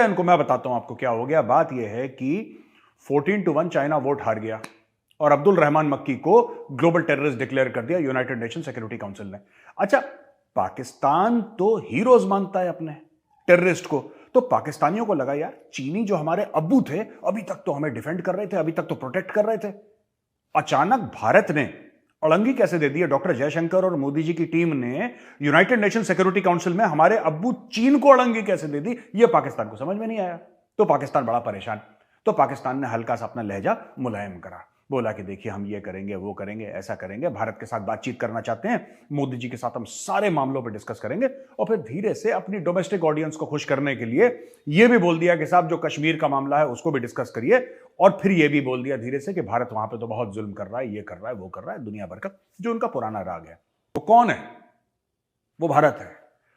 गया इनको? मैं बताता हूं आपको क्या हो गया। बात यह है कि 14-1 चाइना वोट हार गया और अब्दुल रहमान मक्की को ग्लोबल टेररिस्ट डिक्लेयर कर दिया यूनाइटेड नेशन सिक्योरिटी काउंसिल ने। अच्छा, पाकिस्तान तो हीरोज मानता है अपने टेररिस्ट को, तो पाकिस्तानियों को लगा यार चीनी जो हमारे अब्बू थे अभी तक तो हमें डिफेंड कर रहे थे, अभी तक तो प्रोटेक्ट कर रहे थे, अचानक भारत ने अड़ंगी कैसे दे दी है? डॉक्टर जयशंकर और मोदी जी की टीम ने यूनाइटेड नेशन सिक्योरिटी काउंसिल में हमारे अब्बू चीन को अड़ंगी कैसे दे दी? यह पाकिस्तान को समझ में नहीं आया, तो पाकिस्तान बड़ा परेशान। तो पाकिस्तान ने हल्का सा अपना लहजा मुलायम करा, बोला कि देखिए हम ये करेंगे, वो करेंगे, ऐसा करेंगे, भारत के साथ बातचीत करना चाहते हैं, मोदी जी के साथ हम सारे मामलों पर डिस्कस करेंगे। और फिर धीरे से अपनी डोमेस्टिक ऑडियंस को खुश करने के लिए यह भी बोल दिया कि साहब जो कश्मीर का मामला है उसको भी डिस्कस करिए। और फिर यह भी बोल दिया धीरे से कि भारत वहां पे तो बहुत जुल्म कर रहा है, ये कर रहा है, वो कर रहा है, दुनिया भर का जो उनका पुराना राग है। वो कौन है? वो भारत है,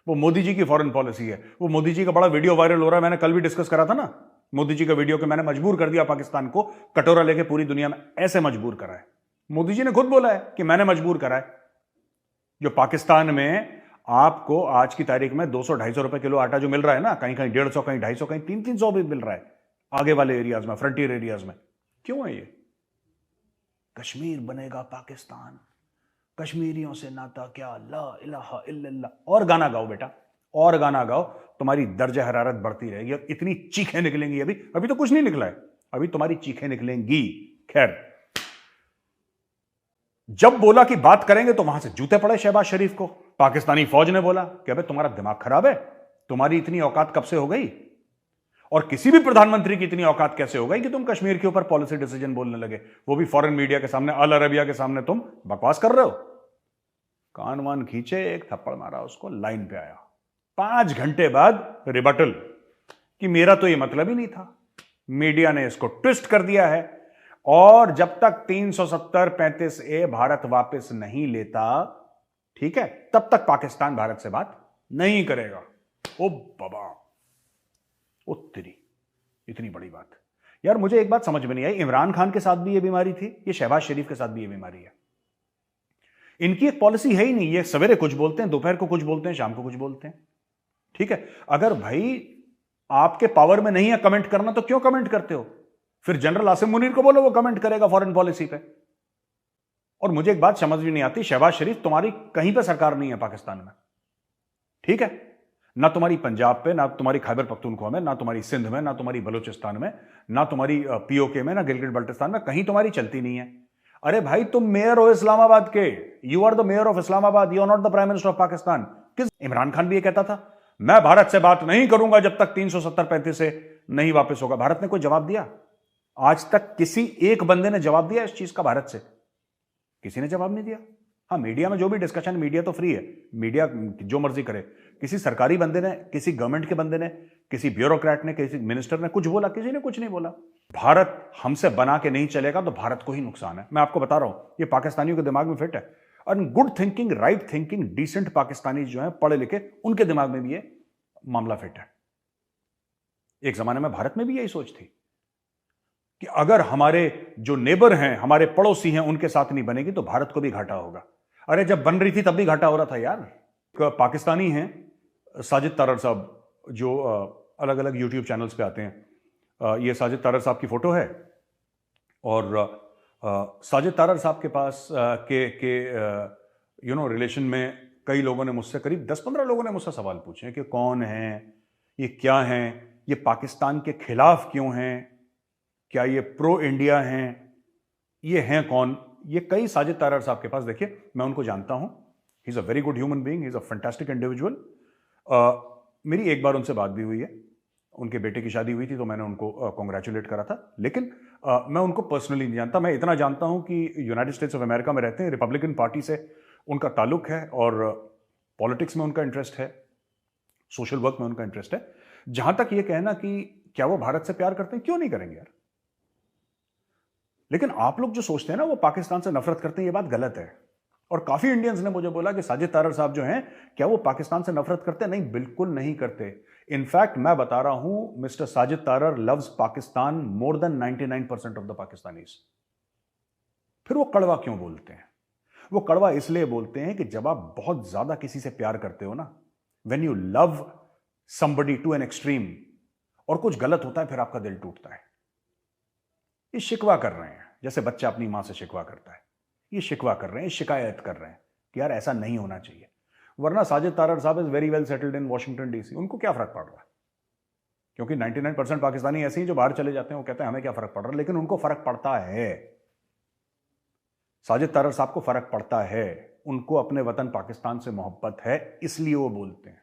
वो मोदी जी की फॉरेन पॉलिसी है। वो मोदी जी का बड़ा वीडियो वायरल हो रहा है, मैंने कल भी डिस्कस करा था ना मोदी जी का वीडियो कि मैंने मजबूर कर दिया पाकिस्तान को, कटोरा लेके पूरी दुनिया में ऐसे मजबूर करा है। मोदी जी ने खुद बोला है कि मैंने मजबूर करा है। जो पाकिस्तान में आपको आज की तारीख में 200-250 रुपए किलो आटा जो मिल रहा है ना, कहीं कहीं 150, कहीं 250, कहीं 300 भी मिल रहा है आगे वाले एरियाज में, फ्रंटियर एरियाज में। क्यों है ये? कश्मीर बनेगा पाकिस्तान, कश्मीरियों से नाता क्या, ला इलाहा इल्लल्लाह। और गाना गाओ बेटा, और गाना गाओ, तुम्हारी दर्जा हरारत बढ़ती रहेगी। इतनी चीखें निकलेंगी। अभी तो कुछ नहीं निकला है, अभी तुम्हारी चीखें निकलेंगी। खैर, जब बोला कि बात करेंगे तो वहां से जूते पड़े शहबाज शरीफ को। पाकिस्तानी फौज ने बोला कि अबे तुम्हारा दिमाग खराब है, तुम्हारी इतनी औकात कब से हो गई? और किसी भी प्रधानमंत्री की इतनी औकात कैसे हो गई कि तुम कश्मीर के ऊपर पॉलिसी डिसीजन बोलने लगे, वो भी फॉरेन मीडिया के सामने, अल अरबिया के सामने तुम बकवास कर रहे हो। कान वान खींचे, एक थप्पड़ मारा उसको, लाइन पे आया। 5 घंटे बाद रिबटल कि मेरा तो ये मतलब ही नहीं था। मीडिया ने इसको ट्विस्ट कर दिया है और जब तक 370-35A भारत वापस नहीं लेता, ठीक है, तब तक पाकिस्तान भारत से बात नहीं करेगा। ओ बाबा, ओ तेरी, इतनी बड़ी बात। यार मुझे एक बात समझ में नहीं आई, इमरान खान के साथ भी ये बीमारी थी, ये शहबाज शरीफ के साथ भी ये बीमारी है। इनकी एक पॉलिसी है ही नहीं, ये सवेरे कुछ बोलते हैं, दोपहर को कुछ बोलते हैं, शाम को कुछ बोलते हैं। ठीक है, अगर भाई आपके पावर में नहीं है कमेंट करना तो क्यों कमेंट करते हो? फिर जनरल आसिम मुनीर को बोलो, वो कमेंट करेगा फॉरेन पॉलिसी पे। और मुझे एक बात समझ में नहीं आती, शहबाज शरीफ तुम्हारी कहीं पे सरकार नहीं है पाकिस्तान में, ठीक है, ना तुम्हारी पंजाब पे, ना तुम्हारी खैबर पख्तूनख्वा में, ना तुम्हारी सिंध में, ना तुम्हारी बलूचिस्तान में, ना तुम्हारी पीओके में, ना गिलगित बल्टिस्तान में, कहीं तुम्हारी चलती नहीं है। अरे भाई तुम मेयर हो इस्लामाबाद के, you are the mayor of Islamabad, you are not the prime minister of Pakistan. किस इमरान खान भी ये कहता था मैं भारत से बात नहीं करूंगा जब तक 370-35 से नहीं वापस होगा। भारत ने कोई जवाब दिया? आज तक किसी एक बंदे ने जवाब दिया इस चीज का भारत से? किसी ने जवाब नहीं दिया। हाँ, मीडिया में जो भी डिस्कशन, मीडिया तो फ्री है, मीडिया जो मर्जी करे। किसी सरकारी बंदे ने, किसी गवर्नमेंट के बंदे ने, किसी ब्यूरोक्रेट ने, किसी मिनिस्टर ने कुछ बोला? किसी ने कुछ नहीं बोला। भारत हमसे बना के नहीं चलेगा तो भारत को ही नुकसान है। मैं आपको बता रहा हूं, ये पाकिस्तानियों के दिमाग में फिट है। और good thinking, right thinking, decent Pakistani जो है, पढ़े लिखे, उनके दिमाग में भी ये मामला फिट है। एक जमाने में भारत में भी यही सोच थी कि अगर हमारे जो नेबर हैं, हमारे पड़ोसी हैं, उनके साथ नहीं बनेगी तो भारत को भी घाटा होगा। अरे जब बन रही थी तब भी घाटा हो रहा था यार। पाकिस्तानी हैं साजिद तारर साहब, जो अलग अलग यूट्यूब चैनल्स पे आते हैं। ये साजिद तारर साहब की फोटो है और साजिद तारर साहब के पास रिलेशन में कई लोगों ने मुझसे, करीब 10-15 लोगों ने मुझसे सवाल पूछे कि कौन है ये, क्या हैं ये, पाकिस्तान के खिलाफ क्यों हैं, क्या ये प्रो इंडिया हैं, ये हैं कौन? ये कई साजिद तारर साहब के पास, देखिए मैं उनको जानता हूं, he is a very good human being, he is a fantastic individual. मेरी एक बार उनसे बात भी हुई है, उनके बेटे की शादी हुई थी तो मैंने उनको कॉन्ग्रेचुलेट करा था, लेकिन मैं उनको पर्सनली नहीं जानता। मैं इतना जानता हूं कि यूनाइटेड स्टेट्स ऑफ अमेरिका में रहते हैं, रिपब्लिकन पार्टी से उनका ताल्लुक है और पॉलिटिक्स में उनका इंटरेस्ट है, सोशल वर्क में उनका इंटरेस्ट है। जहां तक ये कहना कि क्या वो भारत से प्यार करते हैं, क्यों नहीं करेंगे यार। लेकिन आप लोग जो सोचते हैं ना वो पाकिस्तान से नफरत करते हैं, ये बात गलत है। और काफी इंडियंस ने मुझे बोला कि साजिद तारर साहब जो हैं, क्या वो पाकिस्तान से नफरत करते हैं? नहीं, बिल्कुल नहीं करते। इनफैक्ट मैं बता रहा हूं, mister Sajid Tarar loves Pakistan more than 99% of the Pakistanis. फिर वो कड़वा क्यों बोलते हैं? वो कड़वा इसलिए बोलते हैं कि जब आप बहुत ज्यादा किसी से प्यार करते हो ना, when you love somebody to an extreme, और कुछ गलत होता है फिर आपका दिल टूटता है। ये शिकवा कर रहे हैं, जैसे बच्चा अपनी मां से शिकवा करता है, ये शिकवा कर रहे हैं, शिकायत कर रहे हैं कि यार ऐसा नहीं होना चाहिए। वरना साजिद तारड़ साहब is very well settled in Washington DC, उनको क्या फर्क पड़ रहा है? क्योंकि 99% पाकिस्तानी ऐसे ही जो बाहर चले जाते हैं वो कहते हैं हमें क्या फर्क पड़ रहा है, लेकिन उनको फर्क पड़ता है। साजिद तारड़ साहब को फर्क पड़ता है, उनको अपने वतन पाकिस्तान से मोहब्बत है, इसलिए वो बोलते हैं।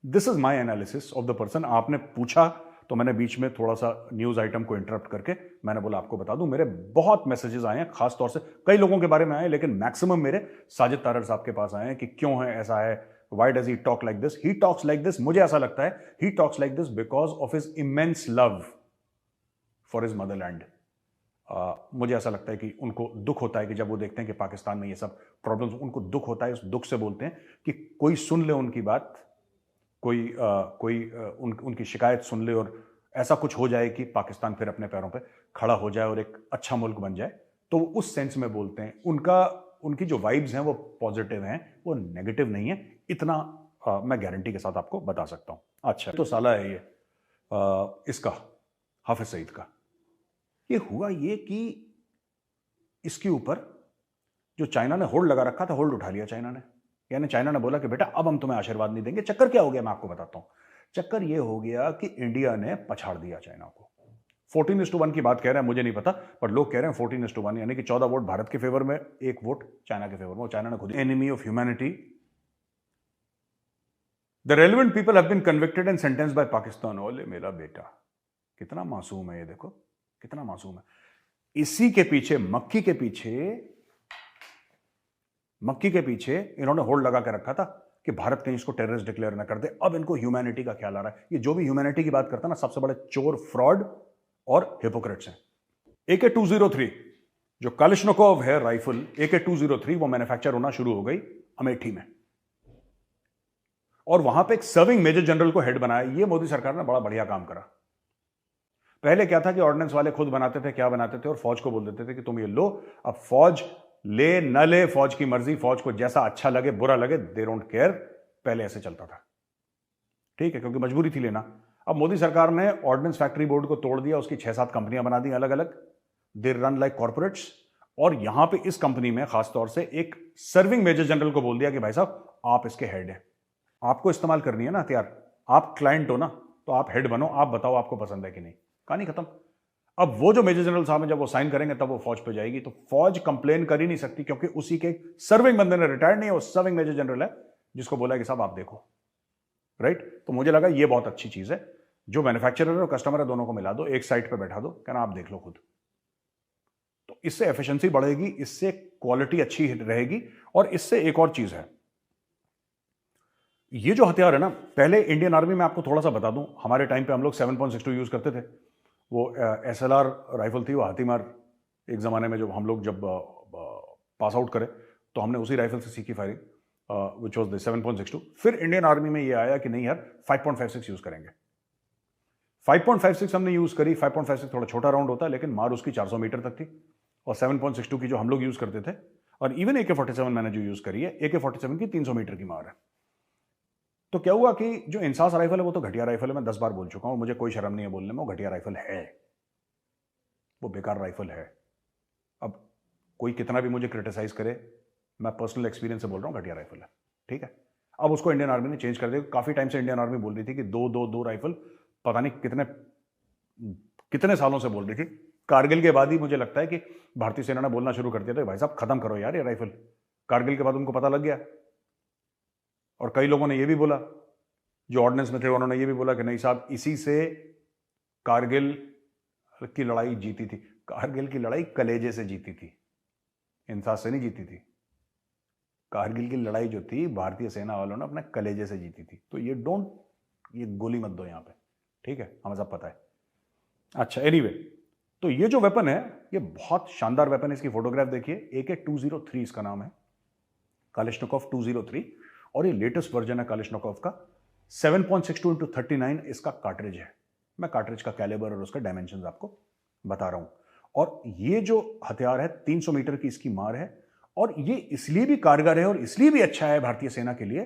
This is my analysis of the person. आपने पूछा तो मैंने बीच में थोड़ा सा न्यूज आइटम को इंटरप्ट करके मैंने बोला आपको बता दूं। मेरे बहुत मैसेजेस आए हैं, खास तौर से कई लोगों के बारे में आए, लेकिन मैक्सिमम मेरे साजिद तारड़ साहब के पास आए हैं कि क्यों है ऐसा है, why does he talk like this. He talks like this, मुझे ऐसा लगता है he talks like this because of his immense love for his Motherland. मुझे ऐसा लगता है कि उनको दुख होता है कि जब वो देखते हैं कि पाकिस्तान में ये सब प्रॉब्लम्स, उनको दुख होता है, उस दुख से बोलते हैं कि कोई सुन ले उनकी बात, उनकी शिकायत सुन ले और ऐसा कुछ हो जाए कि पाकिस्तान फिर अपने पैरों पे खड़ा हो जाए और एक अच्छा मुल्क बन जाए, तो उस सेंस में बोलते हैं। उनकी जो वाइब्स हैं वो पॉजिटिव हैं, वो नेगेटिव नहीं है, इतना मैं गारंटी के साथ आपको बता सकता हूं। अच्छा, तो साला है ये इसका हाफिज सईद का। ये हुआ ये कि इसके ऊपर जो चाइना ने होल्ड लगा रखा था, होल्ड उठा लिया चाइना ने। यानी चाइना ने बोला कि बेटा अब हम तुम्हें आशीर्वाद नहीं देंगे। चक्कर क्या हो गया मैं आपको बताता हूं। चक्कर ये हो गया कि इंडिया ने पछाड़ दिया चाइना को। 14:1 की बात कह रहे हैं, मुझे नहीं पता, पर लोग कह रहे हैं 14:1, यानी कि 14 वोट भारत के फेवर में, 1 वोट चाइना के फेवर में। चाइना ने खुद enemy of humanity, the relevant people have been convicted and sentenced by Pakistan. ओले मेरा बेटा, कितना मासूम है ये, देखो कितना मासूम है। इसी के पीछे, मक्की के पीछे इन्होंने होल्ड लगा के रखा था कि भारत कहीं इसको टेररिस्ट डिक्लेयर ना कर दे। अब इनको ह्यूमैनिटी का ख्याल आ रहा है। ये जो भी ह्यूमैनिटी की बात करता है ना, सबसे बड़े चोर, फ्रॉड और हिपोक्रेट्स हैं। AK-203 जो कालिशनिकोव है राइफल, AK-203 वो मैन्युफैक्चर होना शुरू हो गई अमेठी में, और वहां पे एक सर्विंग मेजर जनरल को हेड बनाया। ये मोदी सरकार ने बड़ा बढ़िया काम करा। पहले क्या था कि ऑर्डिनेंस वाले खुद बनाते थे, क्या बनाते थे, और फौज को बोल देते थे कि तुम ये लो। अब फौज ले न ले, फौज की मर्जी, फौज को जैसा अच्छा लगे बुरा लगे, दे डोंट केयर। पहले ऐसे चलता था, ठीक है, क्योंकि मजबूरी थी लेना। अब मोदी सरकार ने ऑर्डिनेंस फैक्ट्री बोर्ड को तोड़ दिया, उसकी 6-7 कंपनियां बना दी अलग अलग, दे रन लाइक कॉर्पोरेट्स। और यहां पे इस कंपनी में खासतौर से एक सर्विंग मेजर जनरल को बोल दिया कि भाई साहब आप इसके हेड हैं, आपको इस्तेमाल करनी है ना हथियार, आप क्लाइंट हो ना, तो आप हेड बनो, आप बताओ आपको पसंद है कि नहीं। कहानी खत्म। अब वो जो मेजर जनरल साहब हैं, जब वो साइन करेंगे तब वो फौज पे जाएगी, तो फौज कंप्लेन कर ही नहीं सकती, क्योंकि उसी के सर्विंग बंदे ने, रिटायर्ड नहीं है, वो सर्विंग मेजर जनरल है, जिसको बोला कि साहब आप देखो, राइट। तो मुझे लगा ये बहुत अच्छी चीज है, जो मैन्युफैक्चरर और कस्टमर है दोनों को मिला दो, एक साइड पे बैठा दो, कहना आप देख लो खुद। तो इससे एफिशिएंसी बढ़ेगी, इससे क्वालिटी अच्छी रहेगी। और इससे एक और चीज है, ये जो हथियार है ना, पहले इंडियन आर्मी में आपको थोड़ा सा बता दूं, हमारे टाइम पे हम लोग 7.62 यूज करते थे। वो SLR राइफल थी, वो हाथीमार। एक ज़माने में जब हम लोग पास आउट करे तो हमने उसी राइफल से सीखी फायरिंग, विच वॉज द 7.62। फिर इंडियन आर्मी में ये आया कि नहीं यार 5.56 यूज़ करेंगे। 5.56 हमने यूज़ करी। 5.56 थोड़ा छोटा राउंड होता है, लेकिन मार उसकी 400 मीटर तक थी। और 7.62 की जो हम लोग यूज़ करते थे, और इवन AK-47 मैंने जो यूज़ करी है, AK-47 की 300 मीटर की मार है। तो क्या हुआ कि जो इंसास राइफल है वो तो घटिया राइफल है, मैं 10 बार बोल चुका हूं, मुझे कोई शर्म नहीं है बोलने में, वो घटिया राइफल है, वो बेकार राइफल है। अब कोई कितना भी मुझे क्रिटिसाइज करे, मैं पर्सनल एक्सपीरियंस से बोल रहा हूं, घटिया राइफल है, ठीक है। अब उसको इंडियन आर्मी ने चेंज कर दिया। काफी टाइम से इंडियन आर्मी बोल रही थी कि दो राइफल, पता नहीं कितने सालों से बोल रही थी। कारगिल के बाद ही मुझे लगता है कि भारतीय सेना ने बोलना शुरू कर दिया था, भाई साहब खत्म करो यार ये राइफल। कारगिल के बाद उनको पता लग गया, और कई लोगों ने यह भी बोला, जो ऑर्डिनेंस में थे उन्होंने ये भी बोला कि नहीं साहब, इसी से कारगिल की लड़ाई जीती थी। कारगिल की लड़ाई कलेजे से जीती थी, इंसास से नहीं जीती थी। कारगिल की लड़ाई जो थी, भारतीय सेना वालों ने अपने कलेजे से जीती थी। तो ये गोली मत दो यहां पे, ठीक है, हमें सब पता है। अच्छा, एनीवे, तो ये जो वेपन है ये बहुत शानदार वेपन है। इसकी फोटोग्राफ देखिए, AK-203 इसका नाम है, कालिशनिकोव 203, और ये लेटेस्ट वर्जन है कालिशनिकोव का। 7.62x39 इसका कार्ट्रिज है। मैं कार्ट्रिज का कैलिबर और उसका डायमेंशंस आपको बता रहा हूं। और ये जो हथियार है 300 मीटर की इसकी मार है, और ये इसलिए भी कारगर है और इसलिए भी अच्छा है भारतीय सेना के लिए,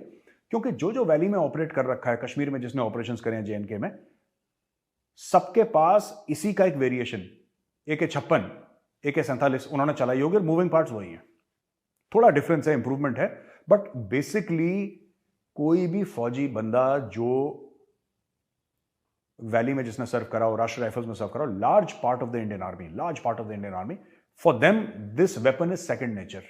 क्योंकि जो वैली में ऑपरेट कर रखा है, कश्मीर में जिसने ऑपरेशंस करे हैं JNK में, सबके पास इसी का एक वेरिएशन AK-56, AK-47 उन्होंने चलाई होगी और मूविंग पार्ट्स वही हैं। थोड़ा डिफरेंस है, इंप्रूवमेंट है, बट बेसिकली कोई भी फौजी बंदा जो वैली में जिसने सर्व करा हो, राष्ट्रीय राइफल्स में सर्व करा हो, large part of the Indian army, for them this weapon is second nature.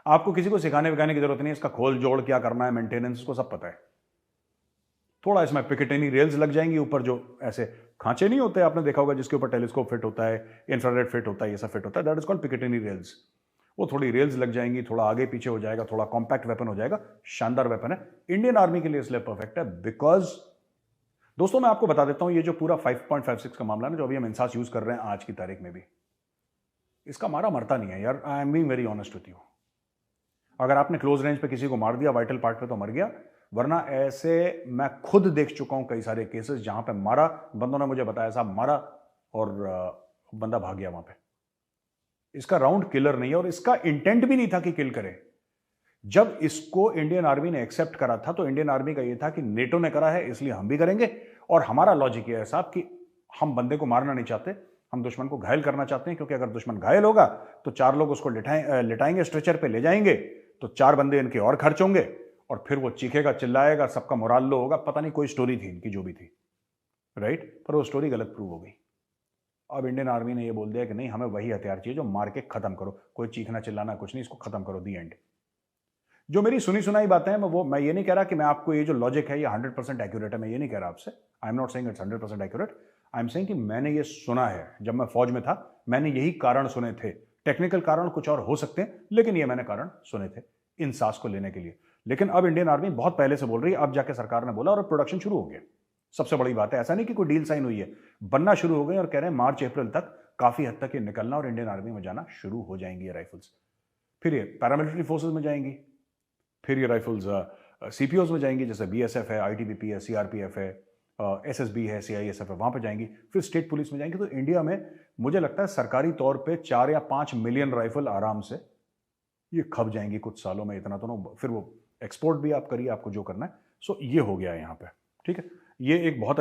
आपको किसी को सिखाने विखाने की जरूरत नहीं है, इसका खोल जोड़ क्या करना है, मेंटेनेंस को सब पता है। थोड़ा इसमें पिकेटिनी रेल्स लग जाएंगी ऊपर, जो ऐसे खांचे नहीं होते, आपने देखा होगा, जिसके ऊपर टेलीस्कोप फिट होता है, इंफ्रारेड फिट होता है, ये सब फिट होता है, दैट इज कॉल्ड पिकेटिनी रेल्स। वो थोड़ी रेल्स लग जाएंगी, थोड़ा आगे पीछे हो जाएगा, थोड़ा कॉम्पैक्ट वेपन हो जाएगा। शानदार वेपन है, इंडियन आर्मी के लिए इसलिए परफेक्ट है बिकॉज दोस्तों मैं आपको बता देता हूं, ये जो पूरा 5.56 का मामला है जो अभी हम इंसास यूज कर रहे हैं आज की तारीख में भी, इसका मारा मरता नहीं है यार। I am being very honest with you. अगर आपने क्लोज रेंज पे किसी को मार दिया वाइटल पार्ट पे तो मर गया, वरना ऐसे मैं खुद देख चुका हूं कई सारे केसेस जहां पे मारा, बंदों ने मुझे बताया साहब मारा और बंदा भाग गया वहां पे। इसका राउंड किलर नहीं है और इसका इंटेंट भी नहीं था कि किल करे। जब इसको इंडियन आर्मी ने एक्सेप्ट करा था तो इंडियन आर्मी का यह था कि नेटो ने करा है इसलिए हम भी करेंगे, और हमारा लॉजिक यह है साहब कि हम बंदे को मारना नहीं चाहते, हम दुश्मन को घायल करना चाहते हैं, क्योंकि अगर दुश्मन घायल होगा तो 4 लोग उसको लिटाएंगे, स्ट्रेचर पे ले जाएंगे, तो 4 बंदे इनके और खर्च होंगे, और फिर वो चीखेगा, चिल्लाएगा, सबका मोराल लो होगा। पता नहीं कोई स्टोरी थी इनकी जो भी थी, राइट, पर वो स्टोरी गलत प्रूव हो गई। अब इंडियन आर्मी ने ये बोल दिया कि नहीं, हमें वही हथियार चाहिए जो मार के खत्म करो, कोई चीखना चिल्लाना कुछ नहीं, इसको खत्म करो, दी एंड। जो मेरी सुनी सुनाई बातें हैं, मैं ये नहीं कह रहा कि मैं आपको ये जो लॉजिक है ये 100% एक्यूरेट है, मैं ये नहीं कह रहा आपसे, I am not saying it's 100% accurate, I am saying कि मैंने ये सुना है। जब मैं फौज में था मैंने यही कारण सुने थे, टेक्निकल कारण कुछ और हो सकते हैं, लेकिन ये मैंने कारण सुने थे इंसास को लेने के लिए। लेकिन अब इंडियन आर्मी बहुत पहले से बोल रही है, अब जाके सरकार ने बोला और अब प्रोडक्शन शुरू हो गया। सबसे बड़ी बात है, ऐसा नहीं कि कोई डील साइन हुई है, बनना शुरू हो गई और कह रहे हैं मार्च अप्रैल तक काफी हद तक ये निकलना और इंडियन आर्मी में जाना शुरू हो जाएंगी ये राइफल्स। फिर ये पैरामिलिट्री फोर्सेज में जाएंगी, फिर ये राइफल्स सीपीओज में जाएंगी, जैसे बीएसएफ है, आईटीबीपी है, सीआरपीएफ है, एसएसबी है, सीआईएसएफ है, वहां पे जाएंगी। फिर स्टेट पुलिस में जाएंगी। तो इंडिया में मुझे लगता है सरकारी तौर पे 4 या 5 मिलियन राइफल आराम से ये खप जाएंगी कुछ सालों में, इतना तो ना। फिर वो एक्सपोर्ट भी आप करिए, आपको जो करना है। सो ये हो गया है यहाँ पे, ठीक है। ये एक बहुत